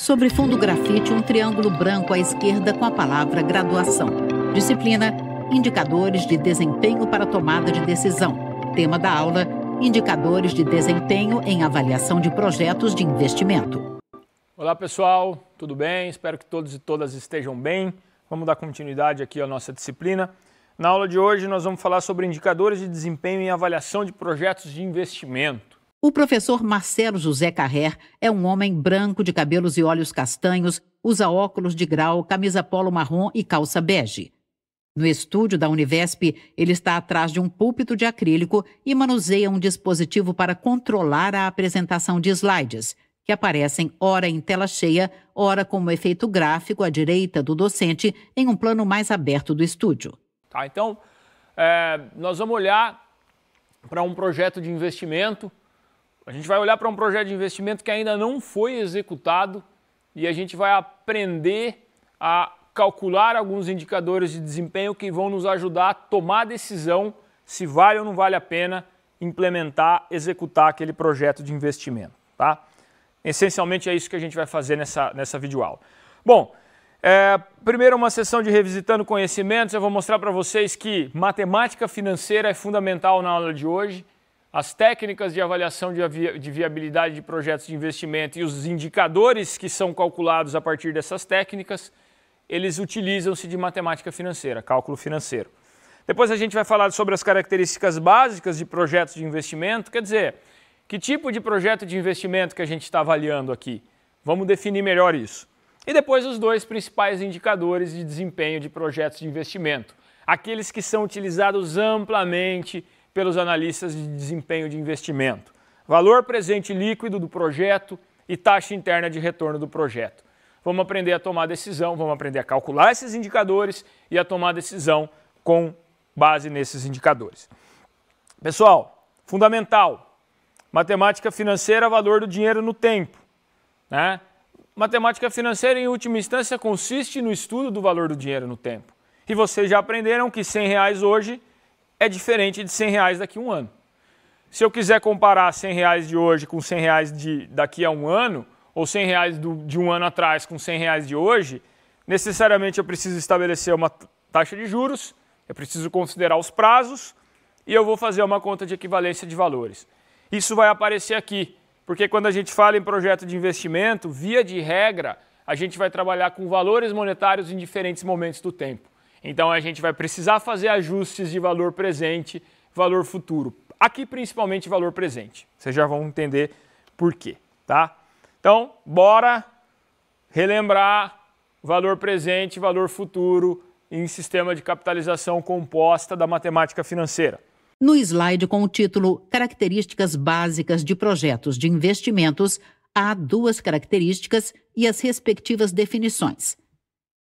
Sobre fundo grafite, um triângulo branco à esquerda com a palavra graduação. Disciplina: indicadores de desempenho para tomada de decisão. Tema da aula: indicadores de desempenho em avaliação de projetos de investimento. Olá pessoal, tudo bem? Espero que todos e todas estejam bem. Vamos dar continuidade aqui à nossa disciplina. Na aula de hoje nós vamos falar sobre indicadores de desempenho em avaliação de projetos de investimento. O professor Marcelo José Carrer é um homem branco de cabelos e olhos castanhos, usa óculos de grau, camisa polo marrom e calça bege. No estúdio da Univesp, ele está atrás de um púlpito de acrílico e manuseia um dispositivo para controlar a apresentação de slides, que aparecem ora em tela cheia, ora como efeito gráfico à direita do docente em um plano mais aberto do estúdio. Tá, então, nós vamos olhar para um projeto de investimento. A gente vai olhar para um projeto de investimento que ainda não foi executado e a gente vai aprender a calcular alguns indicadores de desempenho que vão nos ajudar a tomar a decisão se vale ou não vale a pena implementar, executar aquele projeto de investimento, tá? Essencialmente é isso que a gente vai fazer nessa videoaula. Bom, primeiro uma sessão de revisitando conhecimentos. Eu vou mostrar para vocês que matemática financeira é fundamental na aula de hoje. As técnicas de avaliação de viabilidade de projetos de investimento e os indicadores que são calculados a partir dessas técnicas, eles utilizam-se de matemática financeira, cálculo financeiro. Depois a gente vai falar sobre as características básicas de projetos de investimento, quer dizer, que tipo de projeto de investimento que a gente está avaliando aqui. Vamos definir melhor isso. E depois os dois principais indicadores de desempenho de projetos de investimento, aqueles que são utilizados amplamente pelos analistas de desempenho de investimento. Valor presente líquido do projeto e taxa interna de retorno do projeto. Vamos aprender a tomar decisão, vamos aprender a calcular esses indicadores e a tomar decisão com base nesses indicadores. Pessoal, fundamental, matemática financeira, valor do dinheiro no tempo, né? Matemática financeira, em última instância, consiste no estudo do valor do dinheiro no tempo. E vocês já aprenderam que R$100 hoje é diferente de R$100 daqui a um ano. Se eu quiser comparar R$100 de hoje com R$100 daqui a um ano, ou R$100 de um ano atrás com R$100 de hoje, necessariamente eu preciso estabelecer uma taxa de juros, eu preciso considerar os prazos e eu vou fazer uma conta de equivalência de valores. Isso vai aparecer aqui, porque quando a gente fala em projeto de investimento, via de regra, a gente vai trabalhar com valores monetários em diferentes momentos do tempo. Então a gente vai precisar fazer ajustes de valor presente, valor futuro. Aqui principalmente valor presente. Vocês já vão entender por quê, tá? Então, bora relembrar valor presente, valor futuro em sistema de capitalização composta da matemática financeira. No slide com o título Características básicas de projetos de investimentos, há duas características e as respectivas definições.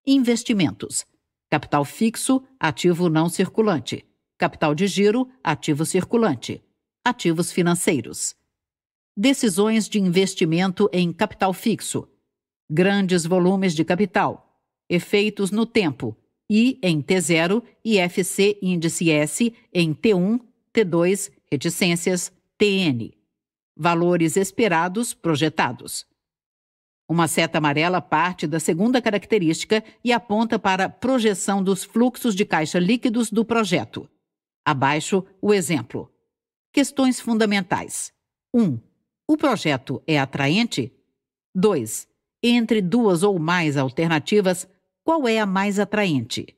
Investimentos: capital fixo, ativo não circulante. Capital de giro, ativo circulante. Ativos financeiros. Decisões de investimento em capital fixo. Grandes volumes de capital. Efeitos no tempo. I em T0 e IFC índice S em T1, T2, reticências, TN. Valores esperados projetados. Uma seta amarela parte da segunda característica e aponta para a projeção dos fluxos de caixa líquidos do projeto. Abaixo, o exemplo. Questões fundamentais. 1. O projeto é atraente? 2. Entre duas ou mais alternativas, qual é a mais atraente?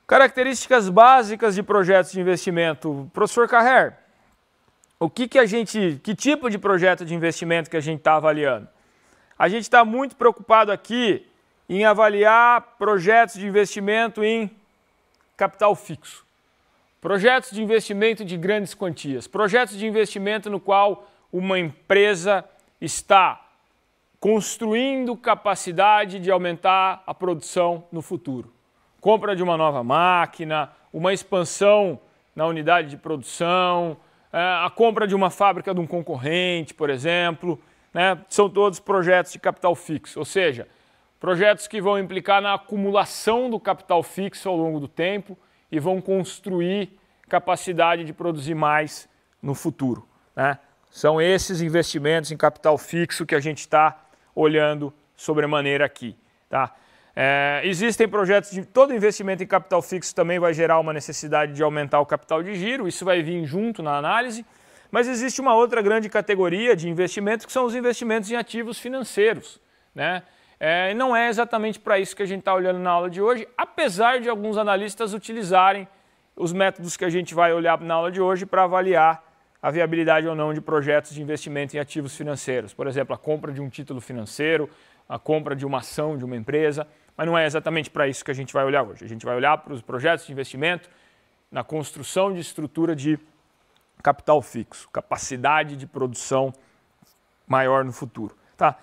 Características básicas de projetos de investimento. Professor Carrer, que tipo de projeto de investimento que a gente está avaliando? A gente está muito preocupado aqui em avaliar projetos de investimento em capital fixo. Projetos de investimento de grandes quantias. Projetos de investimento no qual uma empresa está construindo capacidade de aumentar a produção no futuro. Compra de uma nova máquina, uma expansão na unidade de produção, a compra de uma fábrica de um concorrente, por exemplo, né? São todos projetos de capital fixo, ou seja, projetos que vão implicar na acumulação do capital fixo ao longo do tempo e vão construir capacidade de produzir mais no futuro, né? São esses investimentos em capital fixo que a gente está olhando sobremaneira aqui. Tá? Existem projetos de todo investimento em capital fixo também vai gerar uma necessidade de aumentar o capital de giro, isso vai vir junto na análise, mas existe uma outra grande categoria de investimentos que são os investimentos em ativos financeiros, né? E não é exatamente para isso que a gente está olhando na aula de hoje, apesar de alguns analistas utilizarem os métodos que a gente vai olhar na aula de hoje para avaliar a viabilidade ou não de projetos de investimento em ativos financeiros. Por exemplo, a compra de um título financeiro, a compra de uma ação de uma empresa, mas não é exatamente para isso que a gente vai olhar hoje. A gente vai olhar para os projetos de investimento na construção de estrutura de capital fixo, capacidade de produção maior no futuro. Tá?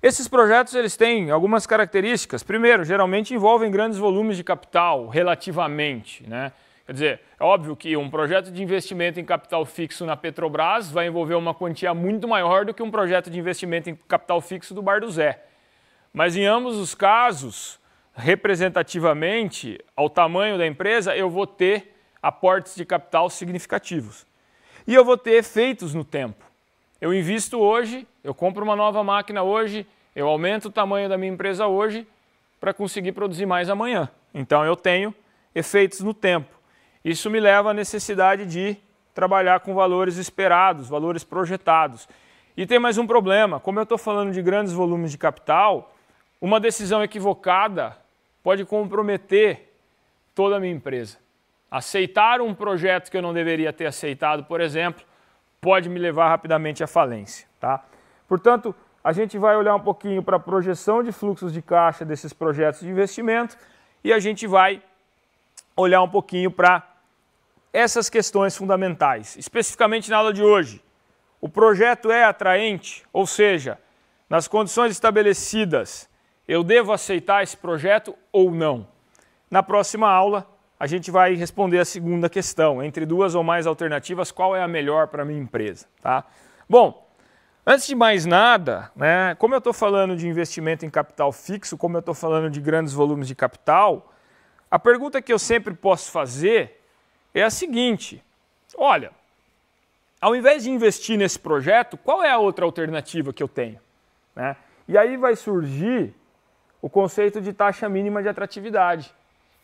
Esses projetos eles têm algumas características. Primeiro, geralmente envolvem grandes volumes de capital, relativamente, né? Quer dizer, é óbvio que um projeto de investimento em capital fixo na Petrobras vai envolver uma quantia muito maior do que um projeto de investimento em capital fixo do Bar do Zé. Mas em ambos os casos, representativamente, ao tamanho da empresa, eu vou ter aportes de capital significativos. E eu vou ter efeitos no tempo. Eu invisto hoje, eu compro uma nova máquina hoje, eu aumento o tamanho da minha empresa hoje para conseguir produzir mais amanhã. Então eu tenho efeitos no tempo. Isso me leva à necessidade de trabalhar com valores esperados, valores projetados. E tem mais um problema, como eu estou falando de grandes volumes de capital, uma decisão equivocada pode comprometer toda a minha empresa. Aceitar um projeto que eu não deveria ter aceitado, por exemplo, pode me levar rapidamente à falência. Tá? Portanto, a gente vai olhar um pouquinho para a projeção de fluxos de caixa desses projetos de investimento e a gente vai olhar um pouquinho para essas questões fundamentais. Especificamente na aula de hoje, o projeto é atraente, ou seja, nas condições estabelecidas, eu devo aceitar esse projeto ou não? Na próxima aula, a gente vai responder a segunda questão. Entre duas ou mais alternativas, qual é a melhor para a minha empresa? Tá? Bom, antes de mais nada, né, como eu estou falando de investimento em capital fixo, como eu estou falando de grandes volumes de capital, a pergunta que eu sempre posso fazer é a seguinte: olha, ao invés de investir nesse projeto, qual é a outra alternativa que eu tenho? Né? E aí vai surgir o conceito de taxa mínima de atratividade,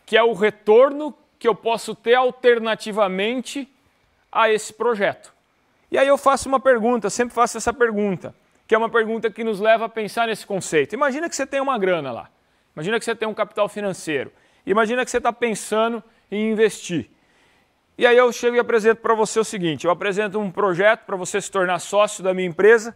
que é o retorno que eu posso ter alternativamente a esse projeto. E aí eu faço uma pergunta, sempre faço essa pergunta, que é uma pergunta que nos leva a pensar nesse conceito. Imagina que você tem uma grana lá, imagina que você tem um capital financeiro, imagina que você está pensando em investir. E aí eu chego e apresento para você o seguinte, eu apresento um projeto para você se tornar sócio da minha empresa,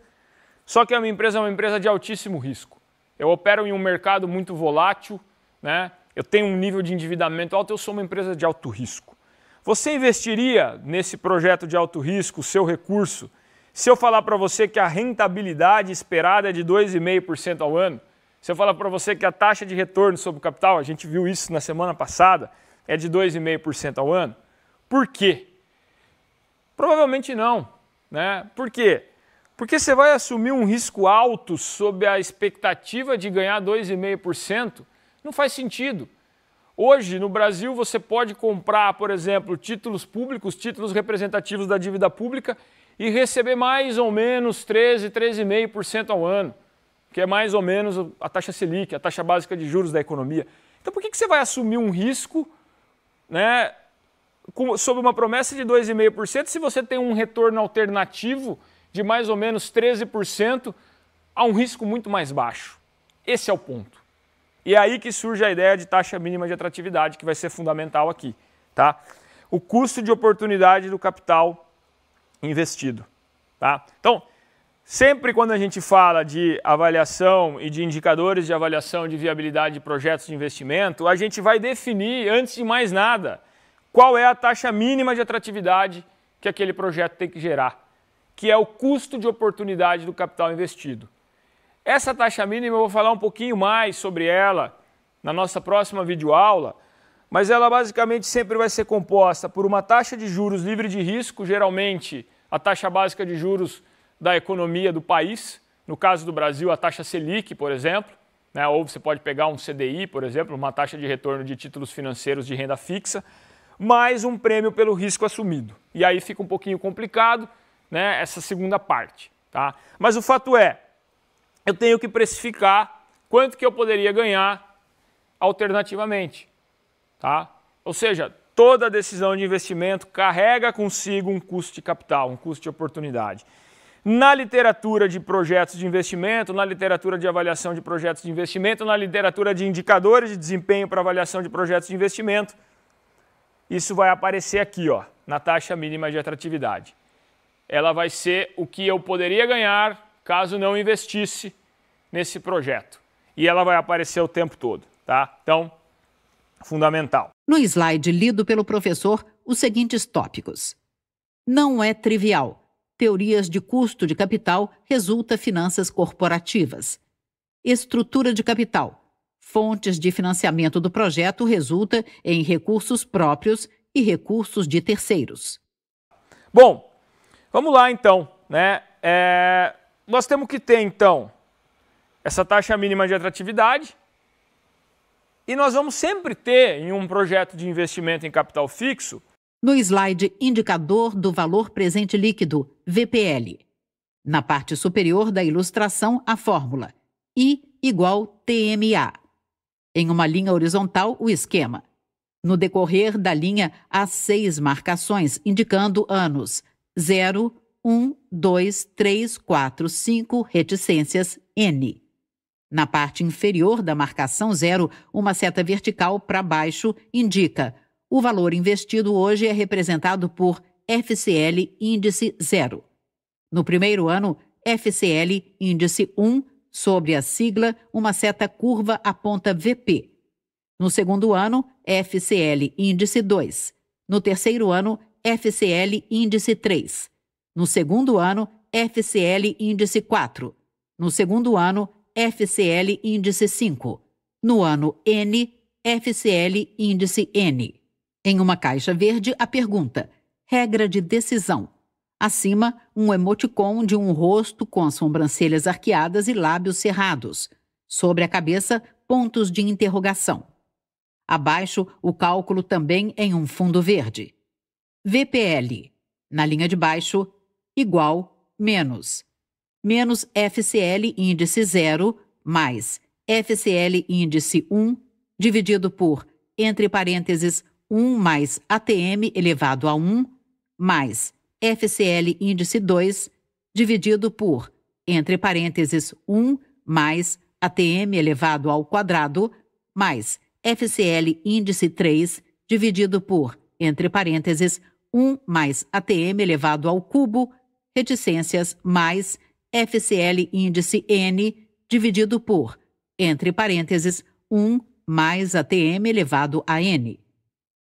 só que a minha empresa é uma empresa de altíssimo risco. Eu opero em um mercado muito volátil, né? Eu tenho um nível de endividamento alto, eu sou uma empresa de alto risco. Você investiria nesse projeto de alto risco o seu recurso se eu falar para você que a rentabilidade esperada é de 2,5% ao ano? Se eu falar para você que a taxa de retorno sobre o capital, a gente viu isso na semana passada, é de 2,5% ao ano? Por quê? Provavelmente não, né? Por quê? Porque você vai assumir um risco alto sob a expectativa de ganhar 2,5%, não faz sentido. Hoje, no Brasil, você pode comprar, por exemplo, títulos públicos, títulos representativos da dívida pública e receber mais ou menos 13,5% ao ano, que é mais ou menos a taxa Selic, a taxa básica de juros da economia. Então, por que você vai assumir um risco, né, sob uma promessa de 2,5% se você tem um retorno alternativo de mais ou menos 13% a um risco muito mais baixo? Esse é o ponto. E é aí que surge a ideia de taxa mínima de atratividade, que vai ser fundamental aqui. Tá? O custo de oportunidade do capital investido. Tá? Então, sempre quando a gente fala de avaliação e de indicadores de avaliação de viabilidade de projetos de investimento, a gente vai definir, antes de mais nada, qual é a taxa mínima de atratividade que aquele projeto tem que gerar, que é o custo de oportunidade do capital investido. Essa taxa mínima eu vou falar um pouquinho mais sobre ela na nossa próxima videoaula, mas ela basicamente sempre vai ser composta por uma taxa de juros livre de risco, geralmente a taxa básica de juros da economia do país, no caso do Brasil a taxa Selic, por exemplo, né? Ou você pode pegar um CDI, por exemplo, uma taxa de retorno de títulos financeiros de renda fixa, mais um prêmio pelo risco assumido. E aí fica um pouquinho complicado, né, essa segunda parte. Tá? Mas o fato é, eu tenho que precificar quanto que eu poderia ganhar alternativamente, tá? Ou seja, toda decisão de investimento carrega consigo um custo de capital, um custo de oportunidade. Na literatura de projetos de investimento, na literatura de avaliação de projetos de investimento, na literatura de indicadores de desempenho para avaliação de projetos de investimento, isso vai aparecer aqui, ó, na taxa mínima de atratividade. Ela vai ser o que eu poderia ganhar caso não investisse nesse projeto. E ela vai aparecer o tempo todo, tá? Então, fundamental. No slide lido pelo professor, os seguintes tópicos. Não é trivial. Teorias de custo de capital resulta finanças corporativas. Estrutura de capital. Fontes de financiamento do projeto resulta em recursos próprios e recursos de terceiros. Bom, vamos lá então, né? Nós temos que ter então essa taxa mínima de atratividade e nós vamos sempre ter em um projeto de investimento em capital fixo. No slide Indicador do Valor Presente Líquido, VPL. Na parte superior da ilustração, a fórmula I igual TMA. Em uma linha horizontal, o esquema. No decorrer da linha, há 6 marcações, indicando anos 0, 1, 2, 3, 4, 5, reticências N. Na parte inferior da marcação 0, uma seta vertical para baixo indica o valor investido hoje é representado por FCL índice 0. No primeiro ano, FCL índice 1, sobre a sigla, uma seta curva aponta VP. No segundo ano, FCL índice 2. No terceiro ano, FCL índice 3. No segundo ano, FCL índice 4. No segundo ano, FCL índice 5. No ano N, FCL índice N. Em uma caixa verde, a pergunta: regra de decisão. Acima, um emoticon de um rosto com as sobrancelhas arqueadas e lábios cerrados. Sobre a cabeça, pontos de interrogação. Abaixo, o cálculo também em um fundo verde. VPL. Na linha de baixo, igual, menos. Menos FCL índice 0, mais FCL índice 1, dividido por, entre parênteses, 1 mais ATM elevado a 1, mais FCL índice 2, dividido por, entre parênteses, 1 mais ATM elevado ao quadrado, mais FCL índice 3, dividido por, entre parênteses, 1 mais ATM elevado ao cubo, reticências, mais FCL índice N, dividido por, entre parênteses, 1 mais ATM elevado a N.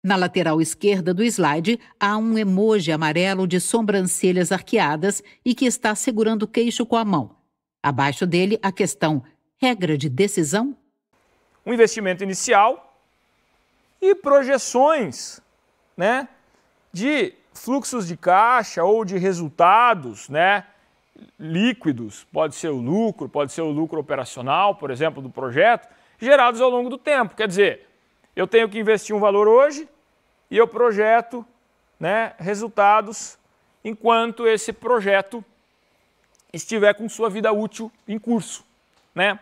Na lateral esquerda do slide, há um emoji amarelo de sobrancelhas arqueadas e que está segurando o queixo com a mão. Abaixo dele, a questão: regra de decisão? Um investimento inicial e projeções, né, de fluxos de caixa ou de resultados, né, líquidos, pode ser o lucro operacional, por exemplo, do projeto, gerados ao longo do tempo. Quer dizer, eu tenho que investir um valor hoje e eu projeto, né, resultados enquanto esse projeto estiver com sua vida útil em curso, né?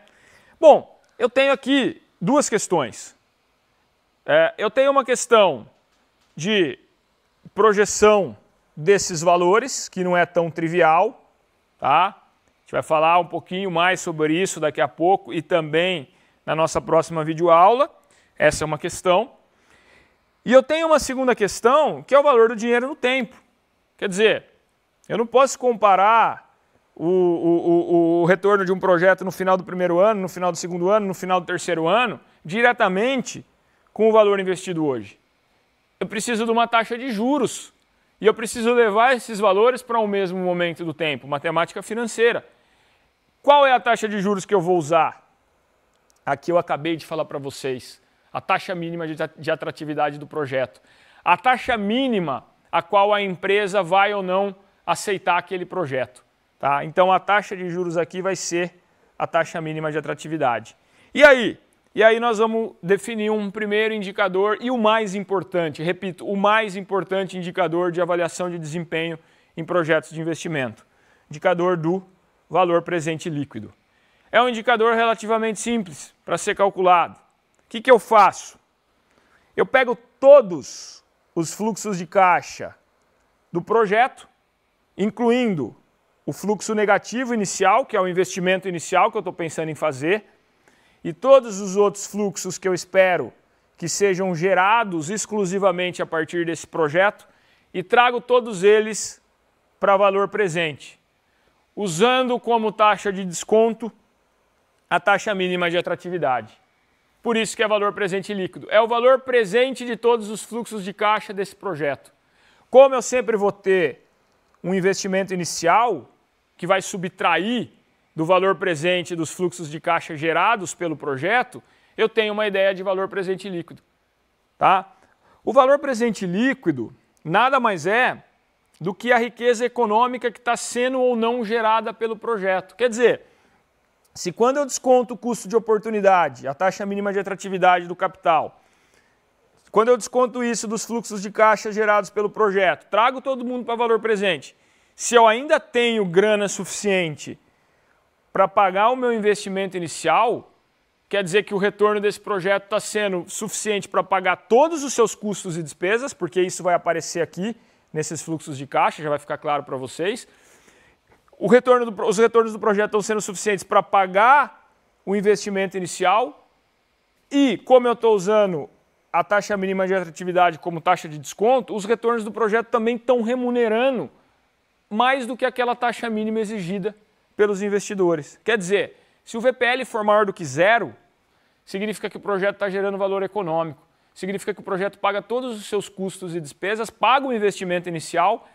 Bom, eu tenho aqui duas questões. Eu tenho uma questão de projeção desses valores, que não é tão trivial, tá? A gente vai falar um pouquinho mais sobre isso daqui a pouco e também na nossa próxima videoaula. Essa é uma questão. E eu tenho uma segunda questão, que é o valor do dinheiro no tempo. Quer dizer, eu não posso comparar o retorno de um projeto no final do primeiro ano, no final do segundo ano, no final do terceiro ano, diretamente com o valor investido hoje. Eu preciso de uma taxa de juros e eu preciso levar esses valores para o mesmo momento do tempo, matemática financeira. Qual é a taxa de juros que eu vou usar? Aqui eu acabei de falar para vocês. A taxa mínima de atratividade do projeto. A taxa mínima a qual a empresa vai ou não aceitar aquele projeto. Tá? Então a taxa de juros aqui vai ser a taxa mínima de atratividade. E aí? E aí nós vamos definir um primeiro indicador e o mais importante, repito, o mais importante indicador de avaliação de desempenho em projetos de investimento. Indicador do valor presente líquido. É um indicador relativamente simples para ser calculado. O que eu faço? Eu pego todos os fluxos de caixa do projeto, incluindo o fluxo negativo inicial, que é o investimento inicial que eu estou pensando em fazer, e todos os outros fluxos que eu espero que sejam gerados exclusivamente a partir desse projeto, e trago todos eles para valor presente, usando como taxa de desconto a taxa mínima de atratividade. Por isso que é valor presente líquido. É o valor presente de todos os fluxos de caixa desse projeto. Como eu sempre vou ter um investimento inicial que vai subtrair do valor presente dos fluxos de caixa gerados pelo projeto, eu tenho uma ideia de valor presente líquido. Tá? O valor presente líquido nada mais é do que a riqueza econômica que está sendo ou não gerada pelo projeto. Quer dizer, se quando eu desconto o custo de oportunidade, a taxa mínima de atratividade do capital, quando eu desconto isso dos fluxos de caixa gerados pelo projeto, trago todo mundo para valor presente, se eu ainda tenho grana suficiente para pagar o meu investimento inicial, quer dizer que o retorno desse projeto está sendo suficiente para pagar todos os seus custos e despesas, porque isso vai aparecer aqui nesses fluxos de caixa, já vai ficar claro para vocês. Os retornos do projeto estão sendo suficientes para pagar o investimento inicial e, como eu estou usando a taxa mínima de atratividade como taxa de desconto, os retornos do projeto também estão remunerando mais do que aquela taxa mínima exigida pelos investidores. Quer dizer, se o VPL for maior do que zero, significa que o projeto está gerando valor econômico, significa que o projeto paga todos os seus custos e despesas, paga o investimento inicial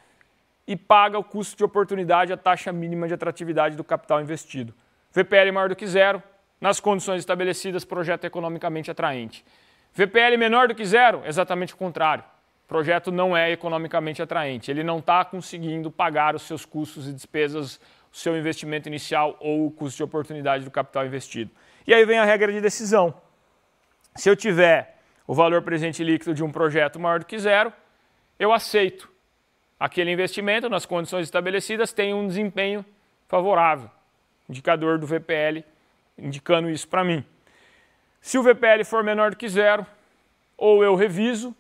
e paga o custo de oportunidade, a taxa mínima de atratividade do capital investido. VPL maior do que zero, nas condições estabelecidas, projeto economicamente atraente. VPL menor do que zero, exatamente o contrário. O projeto não é economicamente atraente, ele não está conseguindo pagar os seus custos e despesas, o seu investimento inicial ou o custo de oportunidade do capital investido. E aí vem a regra de decisão. Se eu tiver o valor presente líquido de um projeto maior do que zero, eu aceito aquele investimento nas condições estabelecidas, tem um desempenho favorável. Indicador do VPL indicando isso para mim. Se o VPL for menor do que zero, ou eu reviso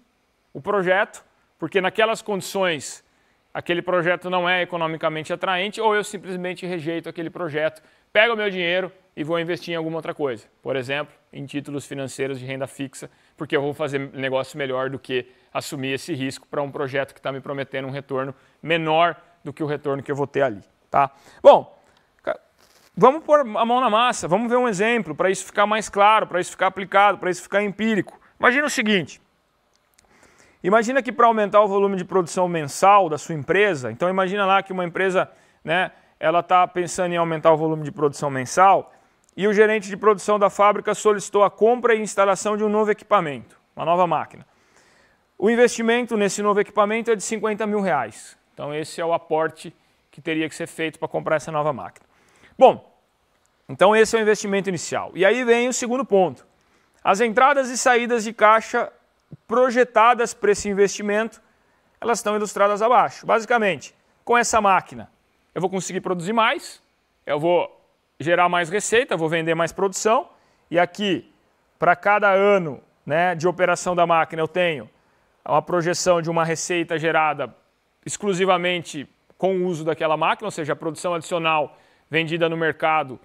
o projeto, porque naquelas condições aquele projeto não é economicamente atraente, ou eu simplesmente rejeito aquele projeto, pego o meu dinheiro e vou investir em alguma outra coisa. Por exemplo, em títulos financeiros de renda fixa, porque eu vou fazer negócio melhor do que assumir esse risco para um projeto que está me prometendo um retorno menor do que o retorno que eu vou ter ali. Tá? Bom, vamos pôr a mão na massa, vamos ver um exemplo para isso ficar mais claro, para isso ficar aplicado, para isso ficar empírico. Imagina o seguinte, imagina que para aumentar o volume de produção mensal da sua empresa, então imagina lá que uma empresa, né, ela está pensando em aumentar o volume de produção mensal e o gerente de produção da fábrica solicitou a compra e instalação de um novo equipamento, uma nova máquina. O investimento nesse novo equipamento é de R$50 mil. Então esse é o aporte que teria que ser feito para comprar essa nova máquina. Bom, então esse é o investimento inicial. E aí vem o segundo ponto. As entradas e saídas de caixa projetadas para esse investimento, elas estão ilustradas abaixo. Basicamente, com essa máquina, eu vou conseguir produzir mais, eu vou gerar mais receita, vou vender mais produção, e aqui, para cada ano, né, de operação da máquina, eu tenho uma projeção de uma receita gerada exclusivamente com o uso daquela máquina, ou seja, a produção adicional vendida no mercado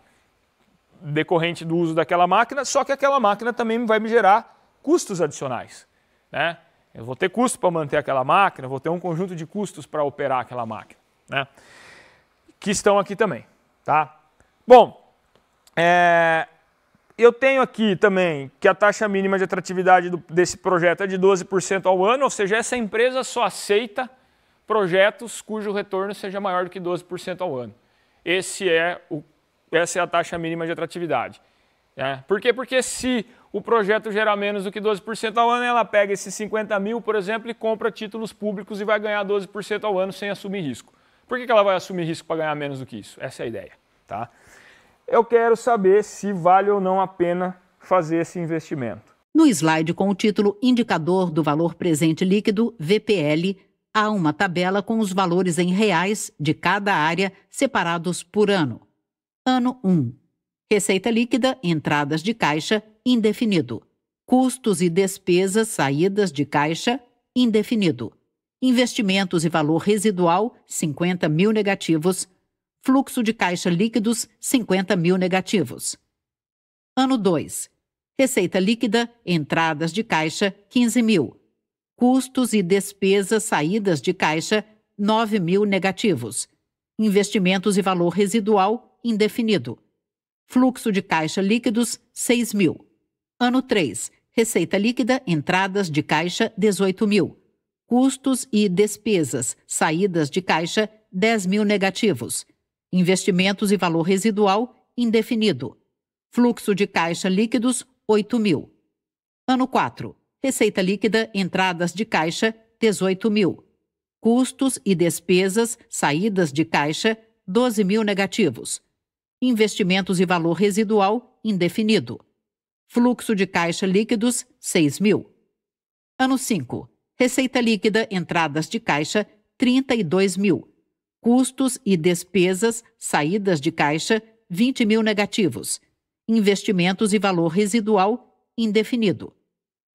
decorrente do uso daquela máquina, só que aquela máquina também vai me gerar custos adicionais. Né? Eu vou ter custo para manter aquela máquina, vou ter um conjunto de custos para operar aquela máquina, né? Que estão aqui também. Tá? Bom, eu tenho aqui também que a taxa mínima de atratividade desse projeto é de 12% ao ano, ou seja, essa empresa só aceita projetos cujo retorno seja maior do que 12% ao ano. Essa é a taxa mínima de atratividade. Por quê? Porque se o projeto gerar menos do que 12% ao ano, ela pega esses 50 mil, por exemplo, e compra títulos públicos e vai ganhar 12% ao ano sem assumir risco. Por que ela vai assumir risco para ganhar menos do que isso? Essa é a ideia. Tá? Eu quero saber se vale ou não a pena fazer esse investimento. No slide com o título Indicador do Valor Presente Líquido, VPL, há uma tabela com os valores em reais de cada área separados por ano. Ano 1. Receita líquida, entradas de caixa, indefinido. Custos e despesas, saídas de caixa, indefinido. Investimentos e valor residual, 50 mil negativos. Fluxo de caixa líquidos, 50 mil negativos. Ano 2. Receita líquida, entradas de caixa, 15 mil. Custos e despesas, saídas de caixa, 9 mil negativos. Investimentos e valor residual, indefinido. Fluxo de caixa líquidos, 6 mil. Ano 3. Receita líquida, entradas de caixa, 18 mil. Custos e despesas, saídas de caixa, 10 mil negativos. Investimentos e valor residual, indefinido. Fluxo de caixa líquidos, 8 mil. Ano 4. Receita líquida, entradas de caixa, 18 mil. Custos e despesas, saídas de caixa, 12 mil negativos. Investimentos e valor residual, indefinido. Fluxo de caixa líquidos, 6 mil. Ano 5. Receita líquida, entradas de caixa, 32 mil. Custos e despesas, saídas de caixa, 20 mil negativos. Investimentos e valor residual, indefinido.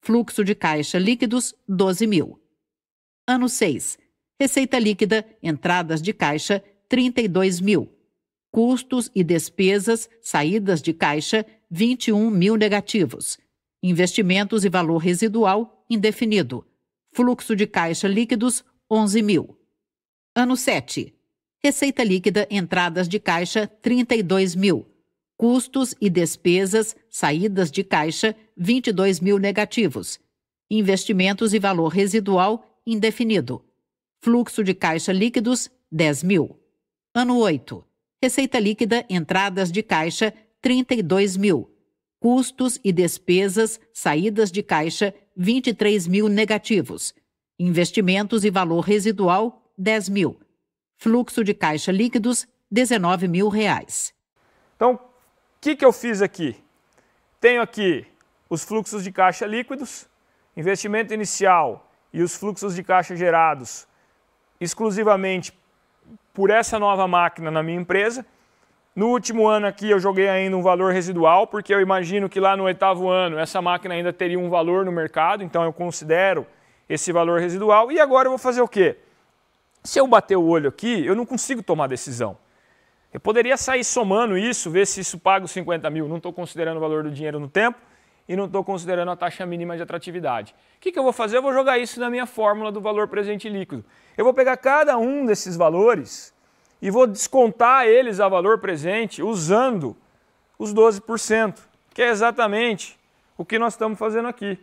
Fluxo de caixa líquidos, 12 mil. Ano 6. Receita líquida, entradas de caixa, 32 mil. Custos e despesas, saídas de caixa, 21 mil negativos. Investimentos e valor residual, indefinido. Fluxo de caixa líquidos, 11 mil. Ano 7. Receita líquida, entradas de caixa, 32 mil. Custos e despesas, saídas de caixa, 22 mil negativos. Investimentos e valor residual, indefinido. Fluxo de caixa líquidos, 10 mil. Ano 8. Receita líquida, entradas de caixa, 32 mil. Custos e despesas, saídas de caixa, 23 mil negativos. Investimentos e valor residual, 10 mil. Fluxo de caixa líquidos, 19 mil reais. Então, o que eu fiz aqui? Tenho aqui os fluxos de caixa líquidos, investimento inicial e os fluxos de caixa gerados exclusivamente por essa nova máquina na minha empresa. No último ano aqui eu joguei ainda um valor residual, porque eu imagino que lá no 8º ano essa máquina ainda teria um valor no mercado, então eu considero esse valor residual. E agora eu vou fazer o quê? Se eu bater o olho aqui, eu não consigo tomar decisão. Eu poderia sair somando isso, ver se isso paga os 50 mil. Não estou considerando o valor do dinheiro no tempo e não estou considerando a taxa mínima de atratividade. O que eu vou fazer? Eu vou jogar isso na minha fórmula do valor presente líquido. Eu vou pegar cada um desses valores e vou descontar eles a valor presente usando os 12%, que é exatamente o que nós estamos fazendo aqui.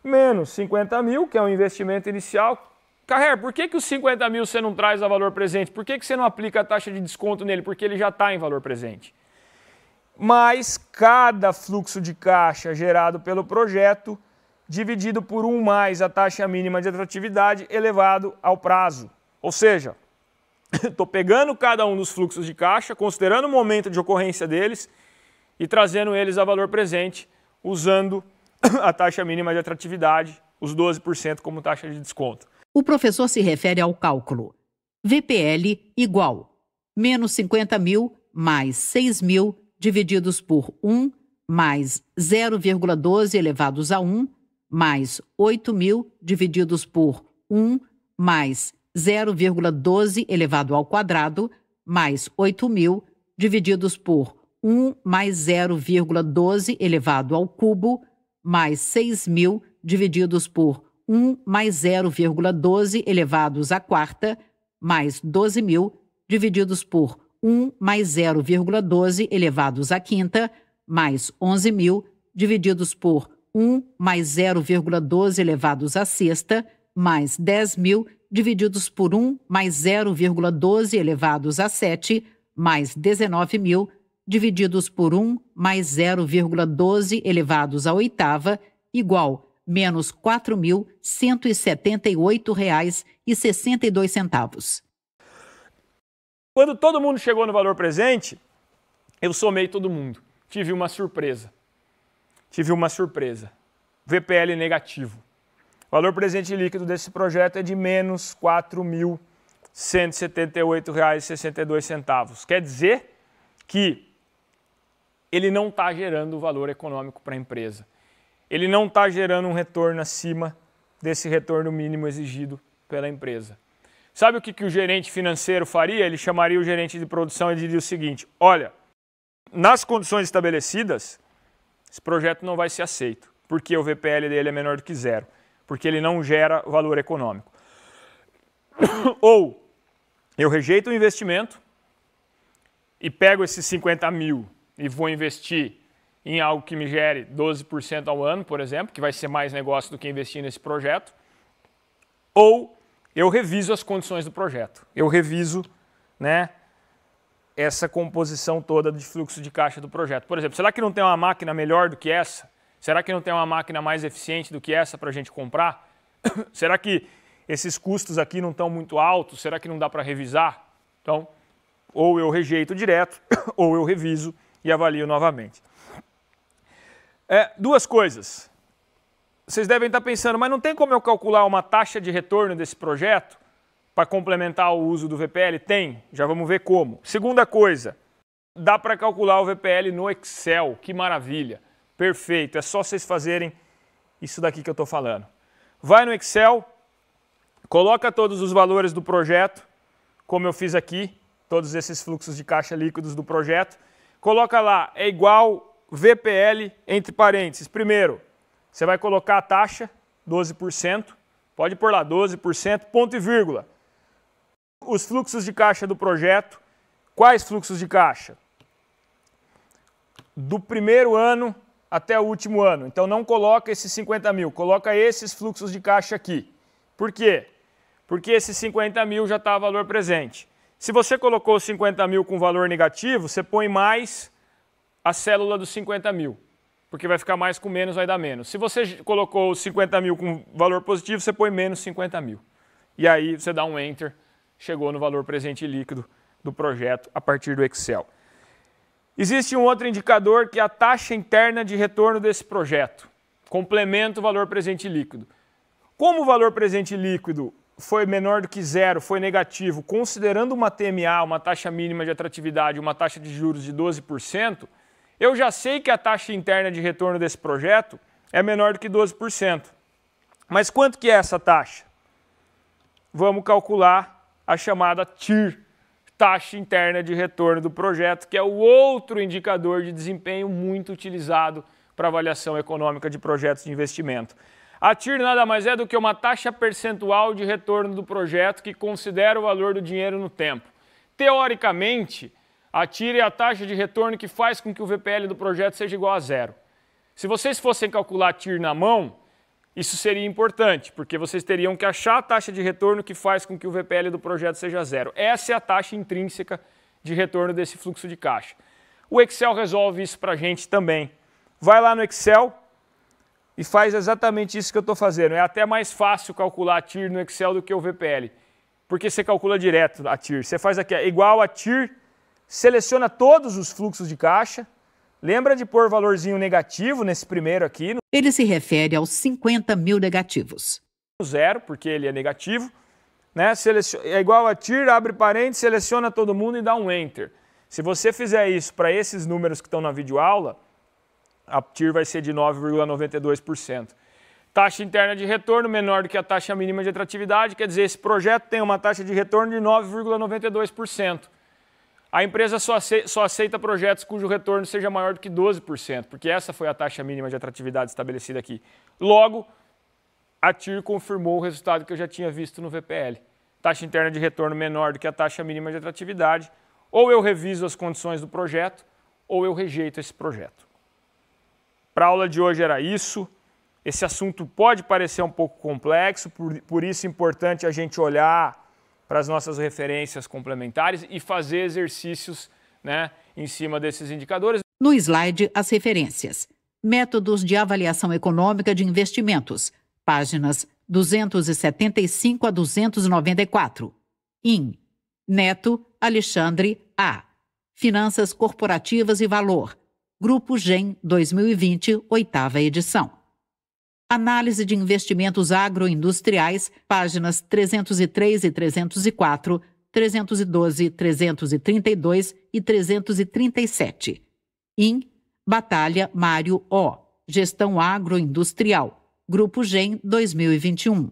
Menos 50 mil, que é o investimento inicial. Carrer, por que os 50 mil você não traz a valor presente? Por que você não aplica a taxa de desconto nele? Porque ele já está em valor presente. Mais cada fluxo de caixa gerado pelo projeto dividido por 1 mais a taxa mínima de atratividade elevado ao prazo. Ou seja, estou pegando cada um dos fluxos de caixa, considerando o momento de ocorrência deles e trazendo eles a valor presente, usando a taxa mínima de atratividade, os 12% como taxa de desconto. O professor se refere ao cálculo VPL igual menos 50 mil mais 6 mil divididos por 1 mais 0,12 elevados a 1 mais 8 mil divididos por 1 mais 0,12 elevado ao quadrado mais 8 mil divididos por 1 mais 0,12 elevado ao cubo mais 6 mil divididos por 1 mais 0,12 elevados à quarta, mais 12 mil, divididos por 1 mais 0,12 elevados à quinta, mais 11 mil, divididos por 1 mais 0,12 elevados à sexta, mais 10 mil, divididos por 1 mais 0,12 elevados a 7, mais 19 mil, divididos por 1 mais 0,12 elevados à oitava, igual menos R$ 4.178,62. Quando todo mundo chegou no valor presente, eu somei todo mundo. Tive uma surpresa. VPL negativo. O valor presente líquido desse projeto é de menos R$ 4.178,62. Quer dizer que ele não está gerando valor econômico para a empresa. Ele não está gerando um retorno acima desse retorno mínimo exigido pela empresa. Sabe o que o gerente financeiro faria? Ele chamaria o gerente de produção e diria o seguinte: olha, nas condições estabelecidas, esse projeto não vai ser aceito, porque o VPL dele é menor do que 0, porque ele não gera valor econômico. Ou eu rejeito o investimento e pego esses 50 mil e vou investir em algo que me gere 12% ao ano, por exemplo, que vai ser mais negócio do que investir nesse projeto. Ou eu reviso as condições do projeto. Eu reviso, né, essa composição toda de fluxo de caixa do projeto. Por exemplo, será que não tem uma máquina melhor do que essa? Será que não tem uma máquina mais eficiente do que essa para a gente comprar? Será que esses custos aqui não estão muito altos? Será que não dá para revisar? Então, ou eu rejeito direto, ou eu reviso e avalio novamente. Duas coisas. Vocês devem estar pensando, mas não tem como eu calcular uma taxa de retorno desse projeto para complementar o uso do VPL? Tem, já vamos ver como. Segunda coisa, dá para calcular o VPL no Excel, que maravilha, perfeito, é só vocês fazerem isso daqui que eu estou falando. Vai no Excel, coloca todos os valores do projeto, como eu fiz aqui, todos esses fluxos de caixa líquidos do projeto, coloca lá, é igual VPL, entre parênteses. Primeiro, você vai colocar a taxa, 12%, pode pôr lá 12%, ponto e vírgula. Os fluxos de caixa do projeto, quais fluxos de caixa? Do primeiro ano até o último ano. Então não coloca esses 50 mil, coloca esses fluxos de caixa aqui. Por quê? Porque esses 50 mil já está valor presente. Se você colocou 50 mil com valor negativo, você põe mais a célula dos 50 mil, porque vai ficar mais com menos, vai dar menos. Se você colocou 50 mil com valor positivo, você põe menos 50 mil. E aí você dá um Enter, chegou no valor presente líquido do projeto a partir do Excel. Existe um outro indicador que é a taxa interna de retorno desse projeto. Complementa o valor presente líquido. Como o valor presente líquido foi menor do que 0, foi negativo, considerando uma TMA, uma taxa mínima de atratividade, uma taxa de juros de 12%, eu já sei que a taxa interna de retorno desse projeto é menor do que 12%. Mas quanto que é essa taxa? Vamos calcular a chamada TIR, taxa interna de retorno do projeto, que é o outro indicador de desempenho muito utilizado para avaliação econômica de projetos de investimento. A TIR nada mais é do que uma taxa percentual de retorno do projeto que considera o valor do dinheiro no tempo. Teoricamente, a TIR é a taxa de retorno que faz com que o VPL do projeto seja igual a 0. Se vocês fossem calcular a TIR na mão, isso seria importante, porque vocês teriam que achar a taxa de retorno que faz com que o VPL do projeto seja 0. Essa é a taxa intrínseca de retorno desse fluxo de caixa. O Excel resolve isso para a gente também. Vai lá no Excel e faz exatamente isso que eu estou fazendo. É até mais fácil calcular a TIR no Excel do que o VPL, porque você calcula direto a TIR. Você faz aqui, igual a TIR, seleciona todos os fluxos de caixa, lembra de pôr valorzinho negativo nesse primeiro aqui. Ele se refere aos 50 mil negativos. 0, porque ele é negativo, né? É igual a TIR, abre parênteses, seleciona todo mundo e dá um Enter. Se você fizer isso para esses números que estão na videoaula, a TIR vai ser de 9,92%. Taxa interna de retorno menor do que a taxa mínima de atratividade, quer dizer, esse projeto tem uma taxa de retorno de 9,92%. A empresa só aceita projetos cujo retorno seja maior do que 12%, porque essa foi a taxa mínima de atratividade estabelecida aqui. Logo, a TIR confirmou o resultado que eu já tinha visto no VPL. Taxa interna de retorno menor do que a taxa mínima de atratividade, ou eu reviso as condições do projeto, ou eu rejeito esse projeto. Para a aula de hoje era isso. Esse assunto pode parecer um pouco complexo, por isso é importante a gente olhar para as nossas referências complementares e fazer exercícios, né, em cima desses indicadores. No slide, as referências. Métodos de avaliação econômica de investimentos, páginas 275 a 294. Neto, Alexandre A. Finanças Corporativas e Valor. Grupo GEM 2020, 8ª edição. Análise de investimentos agroindustriais, páginas 303 e 304, 312, 332 e 337. Batalha Mário O. Gestão Agroindustrial. Grupo GEM 2021.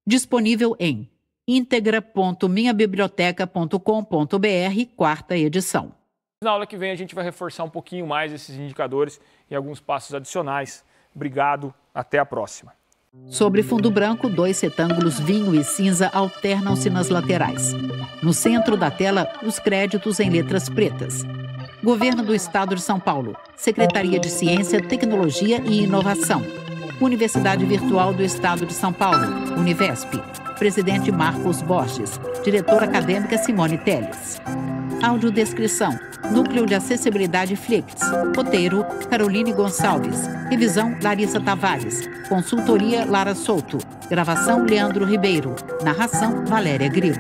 Disponível em integra.minhabiblioteca.com.br, quarta edição. Na aula que vem a gente vai reforçar um pouquinho mais esses indicadores e alguns passos adicionais. Obrigado, até a próxima. Sobre fundo branco, 2 retângulos vinho e cinza alternam-se nas laterais. No centro da tela, os créditos em letras pretas. Governo do Estado de São Paulo, Secretaria de Ciência, Tecnologia e Inovação. Universidade Virtual do Estado de São Paulo, Univesp. Presidente Marcos Borges. Diretora acadêmica Simone Telles. Audiodescrição. Núcleo de Acessibilidade Flix. Roteiro, Caroline Gonçalves. Revisão, Larissa Tavares. Consultoria, Lara Souto. Gravação, Leandro Ribeiro. Narração, Valéria Grilo.